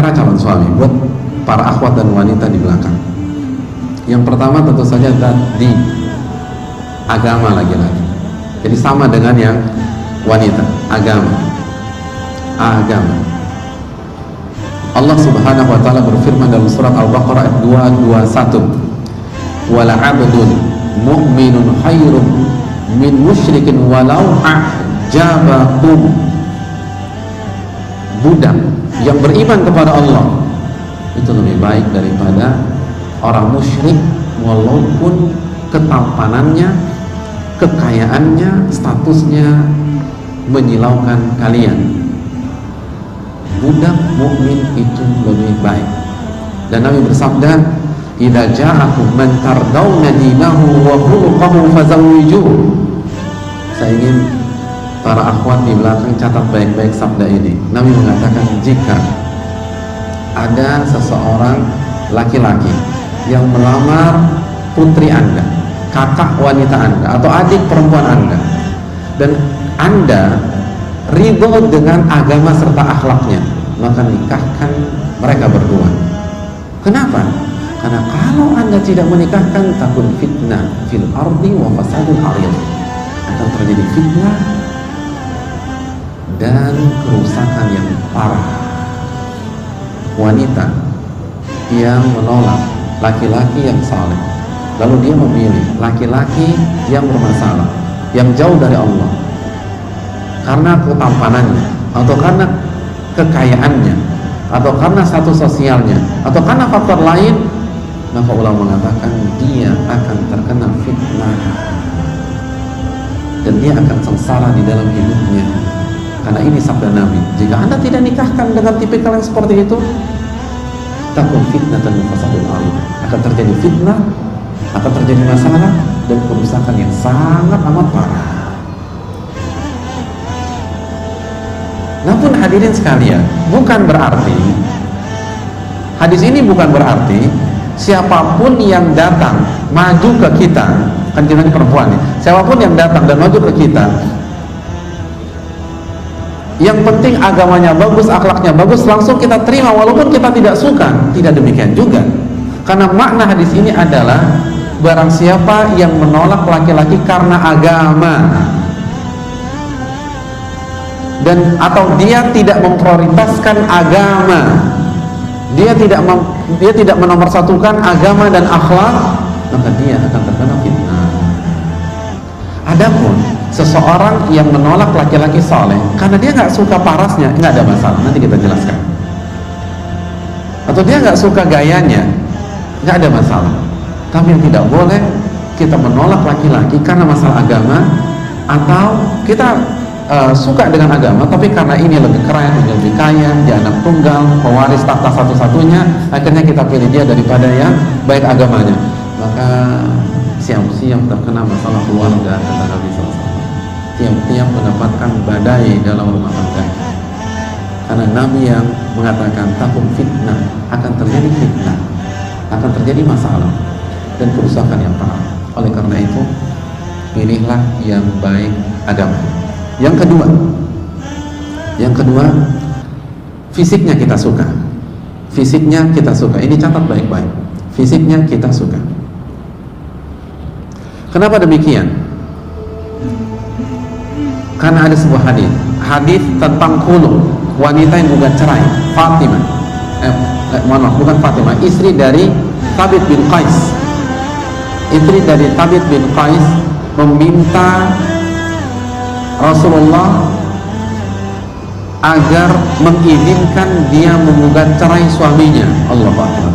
para calon suami, buat para akhwat dan wanita di belakang. Yang pertama tentu saja di agama laki-laki. Jadi sama dengan yang wanita, agama. Allah Subhanahu wa taala berfirman dalam surat Al-Baqarah ayat 221, "Wala 'abdun mu'minun khairum min musyrikin walau a'jabakum." Budak yang beriman kepada Allah itu lebih baik daripada orang musyrik walaupun ketampanannya, kekayaannya, statusnya menyilaukan kalian. Budak mukmin itu lebih baik. Dan Nabi bersabda, "Idza ja'akum man tardawna dinahu wa khuluquhu fazawwijuhu." Saya ingin para akhwat di belakang catat baik-baik sabda ini. Nabi mengatakan, jika ada seseorang laki-laki yang melamar putri Anda, kakak wanita Anda, atau adik perempuan Anda, dan Anda ridho dengan agama serta akhlaknya, maka nikahkan mereka berdua. Kenapa? Karena kalau Anda tidak menikahkan, takun fitnah fil ardi wa fasadun arid, akan terjadi fitnah dan kerusakan yang parah. Wanita yang menolak laki-laki yang saleh, lalu dia memilih laki-laki yang bermasalah, yang jauh dari Allah, karena ketampanannya, atau karena kekayaannya, atau karena status sosialnya, atau karena faktor lain, maka ulama mengatakan dia akan terkena fitnah dan dia akan sengsara di dalam hidupnya. Karena ini sabda Nabi, jika Anda tidak nikahkan dengan tipikal yang seperti itu, takun fitnah dan fasadul alim, akan terjadi fitnah, akan terjadi masalah dan kerusakan yang sangat amat parah. Namun hadirin sekalian, bukan berarti, hadis ini bukan berarti siapapun yang datang maju ke kita, kan kita ini perempuan nih, siapapun yang datang dan maju ke kita, yang penting agamanya bagus, akhlaknya bagus, langsung kita terima walaupun kita tidak suka. Tidak demikian juga. Karena makna hadis ini adalah barang siapa yang menolak laki-laki karena agama, dan atau dia tidak memprioritaskan agama, dia tidak menomorsatukan agama dan akhlak, maka dia akan terkena fitnah. Adapun seseorang yang menolak laki-laki soleh karena dia nggak suka parasnya, nggak ada masalah, nanti kita jelaskan. Atau dia nggak suka gayanya, nggak ada masalah. Tapi yang tidak boleh, kita menolak laki-laki karena masalah agama, atau kita suka dengan agama tapi karena ini lebih keren, lebih kaya, dia anak tunggal, pewaris tahta satu-satunya, akhirnya kita pilih dia daripada yang baik agamanya, maka siap-siap terkena masalah keluarga, kata Nabi SAW. Tiap-tiap mendapatkan badai dalam rumah tangga. Karena Nabi yang mengatakan takun fitnah, akan terjadi fitnah, akan terjadi masalah dan kerusakan yang parah. Oleh karena itu, pilihlah yang baik agama. Yang kedua, fisiknya kita suka. Fisiknya kita suka. Ini catat baik-baik. Fisiknya kita suka. Kenapa demikian? Karena ada sebuah hadis tentang khulu, wanita yang gugat cerai, Fatimah. Bukan Fatimah, istri dari Thabit bin Qais. Istri dari Thabit bin Qais meminta Rasulullah agar mengizinkan dia menggugat cerai suaminya. Allahu Akbar.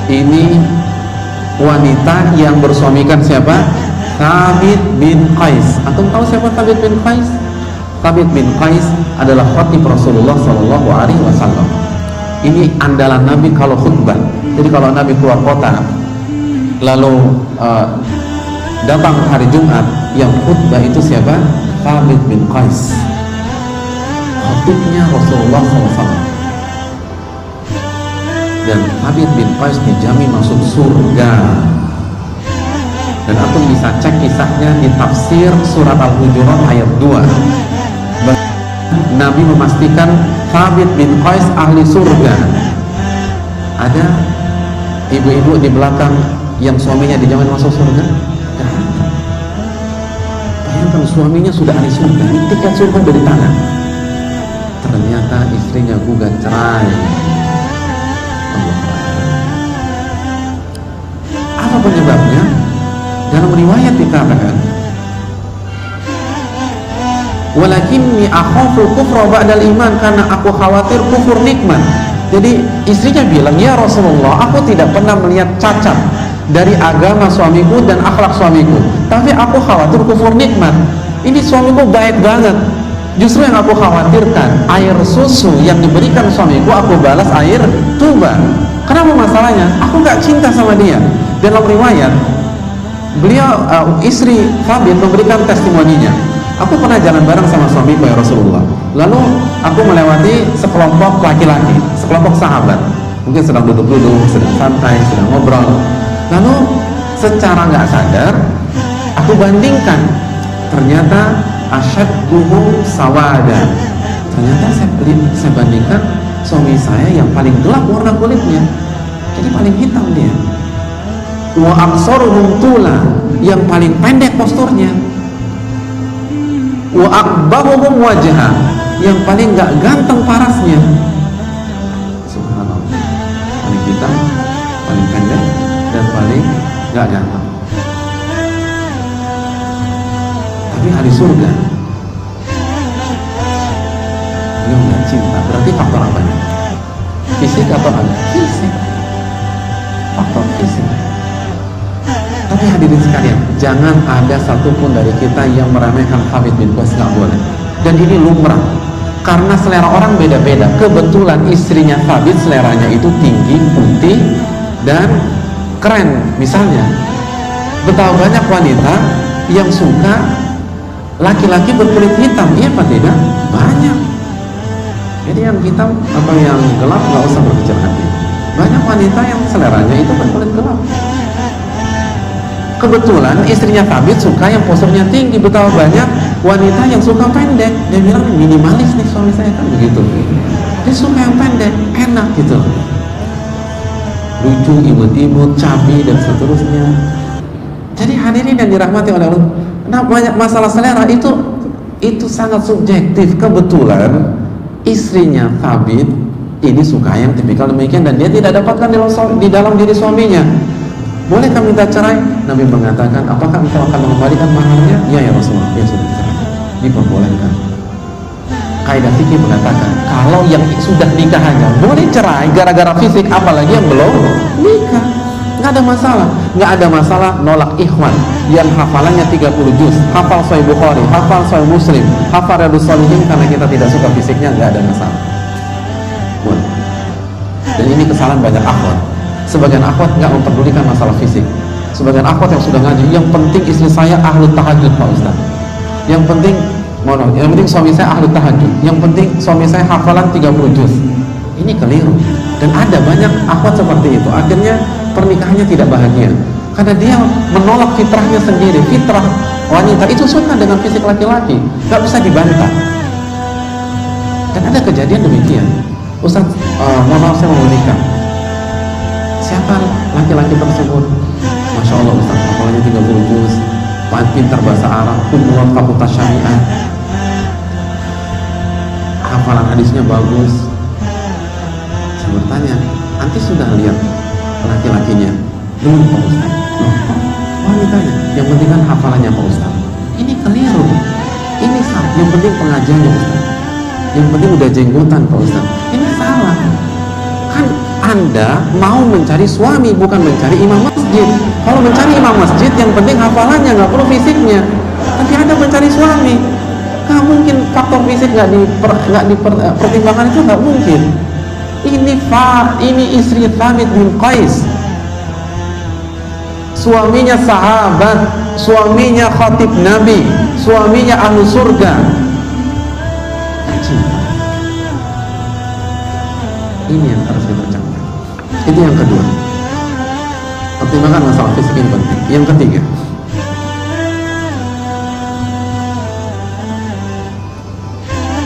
Ini wanita yang bersuamikan siapa? Thabit bin Qais. Antum tahu siapa Thabit bin Qais? Thabit bin Qais adalah khatib Rasulullah Sallallahu Alaihi Wasallam. Ini andalan Nabi kalau khutbah. Jadi kalau Nabi keluar kota, lalu datang hari Jumat, yang khutbah itu siapa? Thabit bin Qais, khatibnya Rasulullah SAW. Dan Thabit bin Qais dijamin masuk surga. Dan antum bisa cek kisahnya di tafsir surat Al-Hujurat ayat 2. Nabi memastikan Thabit bin Qais ahli surga. Ada ibu-ibu di belakang yang suaminya dijamin masuk surga? Gak ada. Bayangkan suaminya sudah ahli surga, tiket surga dari tangan. Ternyata istrinya gugat cerai. Apa penyebabnya? Dalam riwayat dikatakan, walakinni akhafu kufra ba'dal iman, karena aku khawatir kufur nikmat. Jadi istrinya bilang, ya Rasulullah, aku tidak pernah melihat cacat dari agama suamiku dan akhlak suamiku, tapi aku khawatir kufur nikmat. Ini suamiku baik banget, justru yang aku khawatirkan air susu yang diberikan suamiku aku balas air tuba. Kenapa masalahnya? Aku gak cinta sama dia. Dalam riwayat beliau istri Thabit memberikan testimoninya, aku pernah jalan bareng sama suamiku ya Rasulullah, lalu aku melewati sekelompok laki-laki, sekelompok sahabat, mungkin sedang duduk-duduk, sedang santai, sedang ngobrol. Lalu secara nggak sadar aku bandingkan, ternyata asyadduhum sawada, ternyata saya bandingkan suami saya yang paling gelap warna kulitnya, jadi paling hitam dia. Wa aqsaruhum tula, yang paling pendek posturnya. Wa aqbahuhum wajha, yang paling gak ganteng parasnya. Subhanallah, paling hitam, paling pendek, dan paling gak ganteng. Tapi ahli surga. Dia gak cinta, berarti faktor apa? Fisik atau apa? Fisik. Faktor fisik. Tapi hadirin sekalian, jangan ada satupun dari kita yang meremehkan Thabit bin Qais, nggak boleh. Dan ini lumrah, karena selera orang beda-beda. Kebetulan istrinya Thabit seleranya itu tinggi, putih, dan keren. Misalnya, betapa banyak wanita yang suka laki-laki berkulit hitam, iya apa tidak? Banyak. Jadi yang hitam atau yang gelap nggak usah berkecil hati. Banyak wanita yang seleranya itu berkulit gelap. Kebetulan istrinya Thabit suka yang posturnya tinggi. Betapa banyak wanita yang suka pendek. Dia bilang minimalis nih suami saya, kan begitu. Dia suka yang pendek, enak gitu, lucu, imut-imut, cabi, dan seterusnya. Jadi hadirin yang dirahmati oleh Allah, nah banyak masalah selera itu sangat subjektif. Kebetulan istrinya Thabit ini suka yang tipikal demikian, dan dia tidak dapatkan di dalam diri suaminya. Bolehkah minta cerai? Nabi mengatakan, apakah engkau akan mengembalikan maharnya? Ya Rasulullah, ya sudah cerai. Diperbolehkan. Kaidah fikih mengatakan, kalau yang sudah nikah aja boleh cerai gara-gara fisik, apalagi yang belum nikah. Nggak ada masalah. Nggak ada masalah nolak ikhwan yang hafalannya 30 juz, hafal Sahih Bukhari, hafal Sahih Muslim, hafal Riyadhus Shalihin, karena kita tidak suka fisiknya, nggak ada masalah. Boleh. Dan ini kesalahan banyak akhwat. Sebagian akhwat nggak memperdulikan masalah fisik. Sebagian akhwat yang sudah ngaji, yang penting istri saya ahlu tahajud Pak Ustaz, yang penting suami saya ahlu tahajud, yang penting suami saya hafalan 30 juz. Ini keliru. Dan ada banyak akhwat seperti itu, akhirnya pernikahannya tidak bahagia karena dia menolak fitrahnya sendiri. Fitrah wanita itu suka dengan fisik laki-laki, nggak bisa dibantah. Dan ada kejadian demikian. Ustaz, mohon maaf saya mau menikah. Siapa laki-laki tersebut? Masya Allah Ustaz, hafalannya 30 juz, pintar bahasa Arab, umurat fakultas syariah, hafalan hadisnya bagus. Saya bertanya, anti sudah lihat laki-lakinya? Belum Pak Ustaz. Loh, wanitanya? Yang penting kan hafalannya Pak Ustaz. Ini keliru. Ini salah. Yang penting pengajiannya Ustaz. Yang penting udah jenggotan Pak Ustaz. Ini salah. Kan Anda mau mencari suami, bukan mencari imam masjid. Kalau mencari imam masjid, yang penting hafalannya, nggak perlu fisiknya. Tapi Anda mencari suami, nggak mungkin faktor fisik nggak dipertimbangkan, itu nggak mungkin. Ini istri Thabit bin Qais, suaminya sahabat, suaminya khatib Nabi, suaminya ahlu surga. Cinta. Ini yang harus kita capai. Itu yang kedua. Pertimbangkan masalah fisik ini penting. Yang ketiga,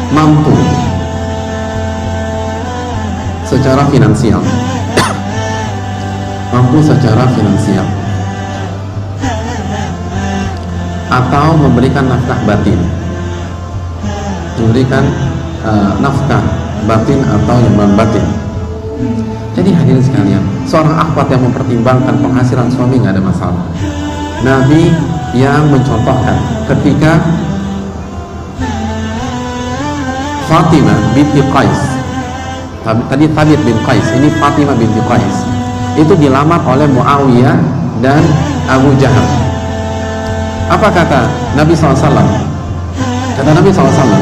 mampu secara finansial, mampu secara finansial, atau memberikan nafkah batin, memberikan nafkah batin atau yang batin. Jadi hadirin sekalian, seorang akhwat yang mempertimbangkan penghasilan suami nggak ada masalah. Nabi yang mencontohkan ketika Fatimah binti Qais, tadi Thabit bin Qais, ini Fatimah binti Qais, itu dilamar oleh Muawiyah dan Abu Jahal. Apa kata Nabi SAW? Kata Nabi SAW,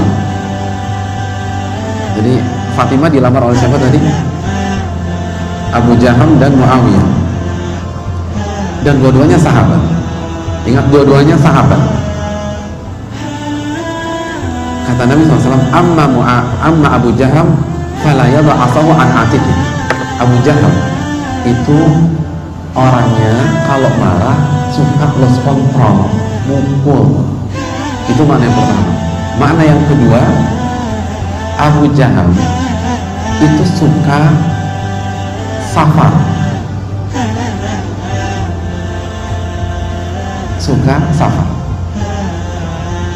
jadi Fatimah dilamar oleh siapa tadi? Abu Jahal dan Muawiyah, dan dua-duanya sahabat. Ingat, dua-duanya sahabat. Kata Nabi SAW, amma Abu Jahal fala yada'asahu an atiki. Abu Jahal itu orangnya kalau marah suka lost control, mukul. Itu makna yang pertama. Makna yang kedua, Abu Jahal itu suka safar, suka safar.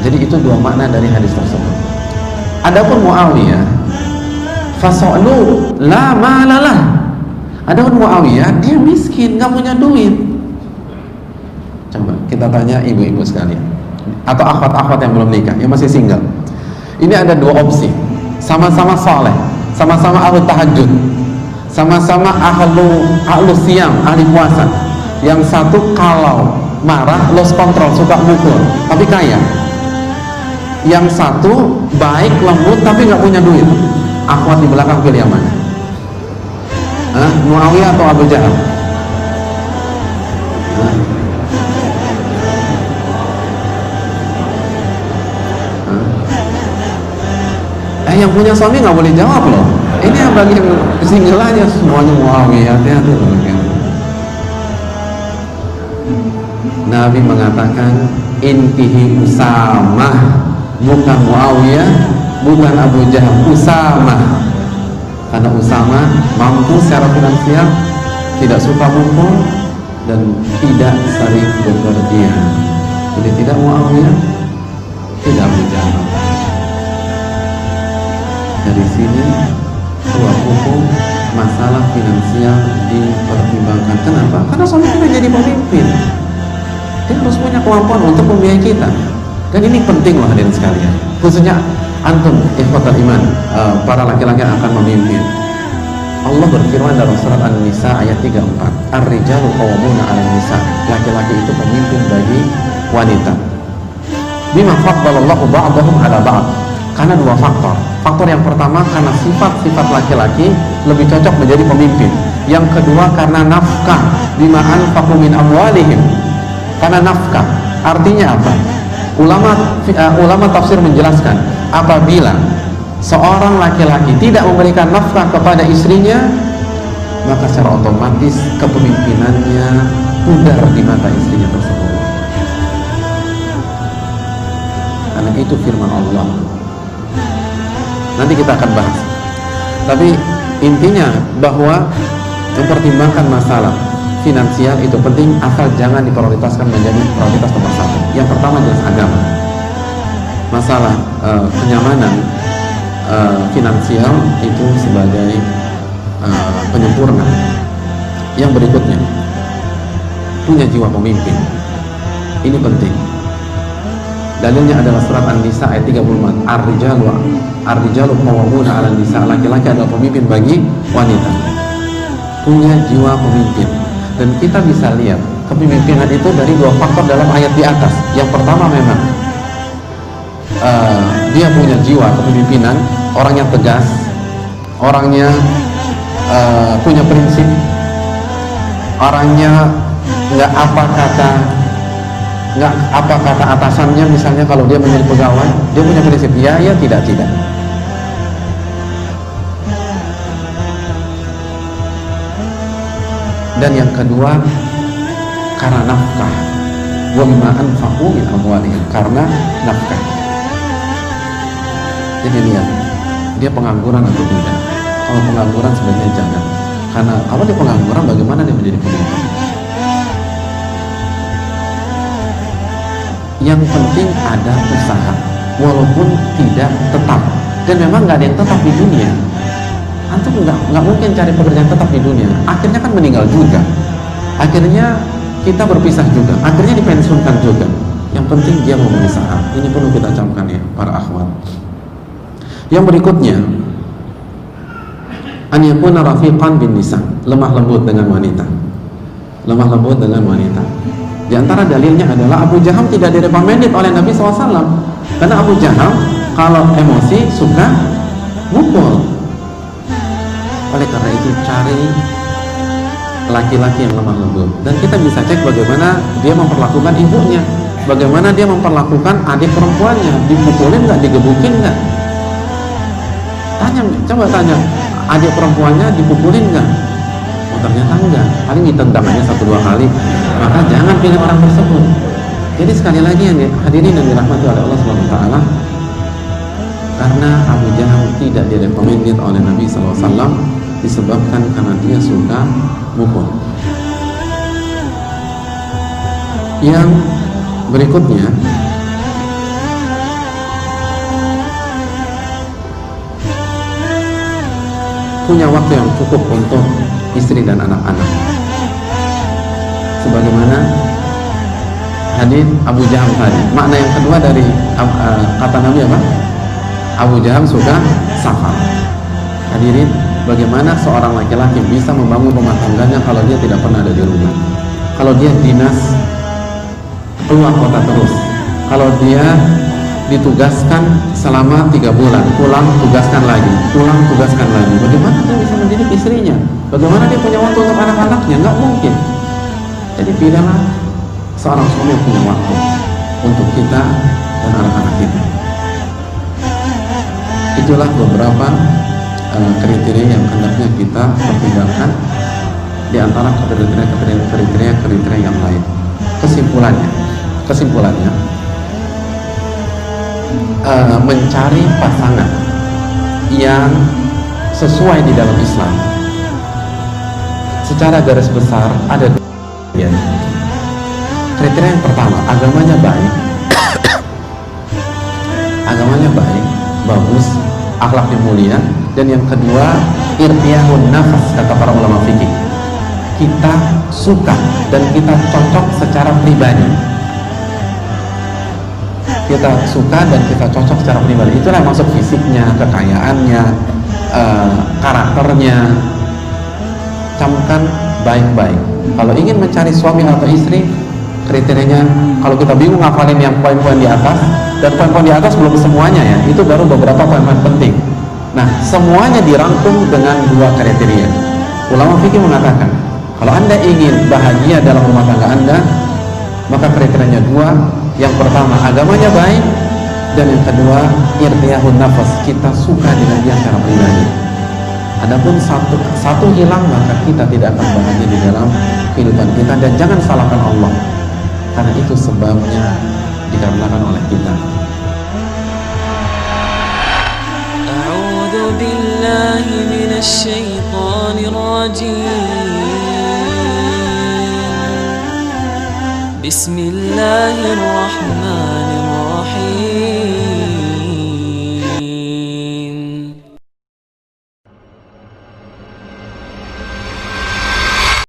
Jadi itu dua makna dari hadis tersebut. Adapun Muawiyah, faso'lu la malalah. Adapun Muawiyah, dia miskin, nggak punya duit. Coba kita tanya ibu-ibu sekalian, atau akhwat-akhwat yang belum nikah, yang masih single. Ini ada dua opsi, sama-sama soleh, sama-sama ahlu tahajud, sama-sama ahlu siam, ahli puasa. Yang satu kalau marah lost control, suka mukul, tapi kaya. Yang satu baik, lembut, tapi nggak punya duit. Akhwat di belakang pilih yang mana? Muawiyah atau Abu Jahal? Yang punya suami nggak boleh jawab loh. Ini yang bagi yang single aja semuanya Muawiyah. Hati-hati loh. Nabi mengatakan intihi Usamah, bukan Muawiyah, bukan Abu Jahal, Usamah. Karena Usamah mampu secara finansial, tidak suka mukul, dan tidak sering bepergian. Jadi tidak Muawiyah, tidak Abu Jahal. Dari sini keluar hukum masalah finansial dipertimbangkan. Kenapa? Karena suami kita jadi pemimpin, dia harus punya kemampuan untuk membiayai kita. Dan ini penting loh hadirin sekalian, khususnya antum ikhwatul iman, para laki-laki yang akan memimpin. Allah berfirman dalam surat An-Nisa ayat 34, Ar-rijalu qawwamuna 'alan nisa. Laki-laki itu pemimpin bagi wanita. Bima faddalallahu ba'dahum 'ala ba'd. Karena dua faktor. Faktor yang pertama karena sifat-sifat laki-laki lebih cocok menjadi pemimpin. Yang kedua karena nafkah, bima anfaqu min amwalihim. Karena nafkah. Artinya apa? Ulama tafsir menjelaskan, apabila seorang laki-laki tidak memberikan nafkah kepada istrinya, maka secara otomatis kepemimpinannya pudar di mata istrinya tersebut. Karena itu firman Allah. Nanti kita akan bahas. Tapi intinya bahwa mempertimbangkan masalah finansial itu penting, asal jangan diprioritaskan menjadi prioritas nomor satu. Yang pertama jelas agama. Masalah kenyamanan finansial itu sebagai penyempurna. Yang berikutnya, punya jiwa pemimpin. Ini penting. Dalilnya adalah surat An-Nisa ayat 34. Ar-rijalu qawwamuna 'alan nisa. Laki-laki adalah pemimpin bagi wanita. Punya jiwa pemimpin. Dan kita bisa lihat kepemimpinan itu dari dua faktor dalam ayat di atas. Yang pertama memang dia punya jiwa kepemimpinan, orangnya tegas, orangnya punya prinsip, orangnya nggak apa kata atasannya. Misalnya kalau dia menjadi pegawai, dia punya prinsip, ya tidak. Dan yang kedua karena nafkah, wa mimma anfaqu min amwalihim, karena nafkah. Jadi lihat dia pengangguran atau tidak. Kalau pengangguran sebaiknya jangan, karena kalau dia pengangguran bagaimana dia menjadi pemimpin? Yang penting ada usaha, walaupun tidak tetap, dan memang nggak ada yang tetap di dunia. Antum nggak mungkin cari pekerjaan tetap di dunia, akhirnya kan meninggal juga, akhirnya kita berpisah juga, akhirnya dipensiunkan juga. Yang penting dia mau berusaha. Ini perlu kita camkan ya para akhwat. Yang berikutnya, an yakuna rafiqan bin nisa, lemah lembut dengan wanita. Lemah lembut dengan wanita. Di antara dalilnya adalah Abu Jaham tidak direkomended oleh Nabi SAW, karena Abu Jaham kalau emosi suka mukul. Oleh karena itu cari laki-laki yang lemah lembut, dan kita bisa cek bagaimana dia memperlakukan ibunya, bagaimana dia memperlakukan adik perempuannya, dipukulin nggak, digebukin nggak? Coba tanya adik perempuannya dipukulin nggak? Oh, ternyata enggak, paling ditendang aja 1-2 kali. Maka jangan pilih orang tersebut. Jadi sekali lagi yang hadirin yang dirahmati oleh Allah SWT, karena Abu Jahal tidak direkomended oleh Nabi SAW disebabkan karena dia suka mukul. Yang berikutnya, punya waktu yang cukup untuk istri dan anak-anak, sebagaimana hadis Abu Jahal tadi. Makna yang kedua dari kata Nabi apa? Abu Jahal suka safar. Hadirin, bagaimana seorang laki-laki bisa membangun rumah tangganya kalau dia tidak pernah ada di rumah, kalau dia dinas keluar kota terus, kalau dia ditugaskan selama 3 bulan, pulang tugaskan lagi, pulang tugaskan lagi, bagaimana dia bisa mendidik istrinya? Bagaimana dia punya waktu untuk anak-anaknya? Nggak mungkin. Jadi pilihlah seorang suami yang punya waktu untuk kita dan anak-anak kita. Itulah beberapa kriteria yang hendaknya kita pertimbangkan di antara kriteria yang lain. Kesimpulannya, mencari pasangan yang sesuai di dalam Islam, secara garis besar ada 2 kriteria. Kriteria yang pertama, agamanya baik, bagus, akhlaknya mulia. Dan yang kedua, irtiyahun nafas, kata para ulama fikih, kita suka dan kita cocok secara pribadi. Kita suka dan kita cocok secara pribadi. Itulah maksud fisiknya, kekayaannya, karakternya. Camkan baik-baik. Kalau ingin mencari suami atau istri, kriterianya, kalau kita bingung ngafalin yang poin-poin di atas, dan poin-poin di atas belum semuanya ya, itu baru beberapa poin-poin penting. Nah, semuanya dirangkum dengan 2 kriteria. Ulama fikih mengatakan, kalau Anda ingin bahagia dalam rumah tangga Anda, maka kriterianya 2. Yang pertama, agamanya baik, dan yang kedua, irtiyahun nafas, kita suka dengan dia secara pribadi. Adapun satu hilang, maka kita tidak akan bahagia di dalam kehidupan kita. Dan jangan salahkan Allah, karena itu sebabnya dikarenakan oleh kita. A'udzu billahi minasy syaithanir rajim.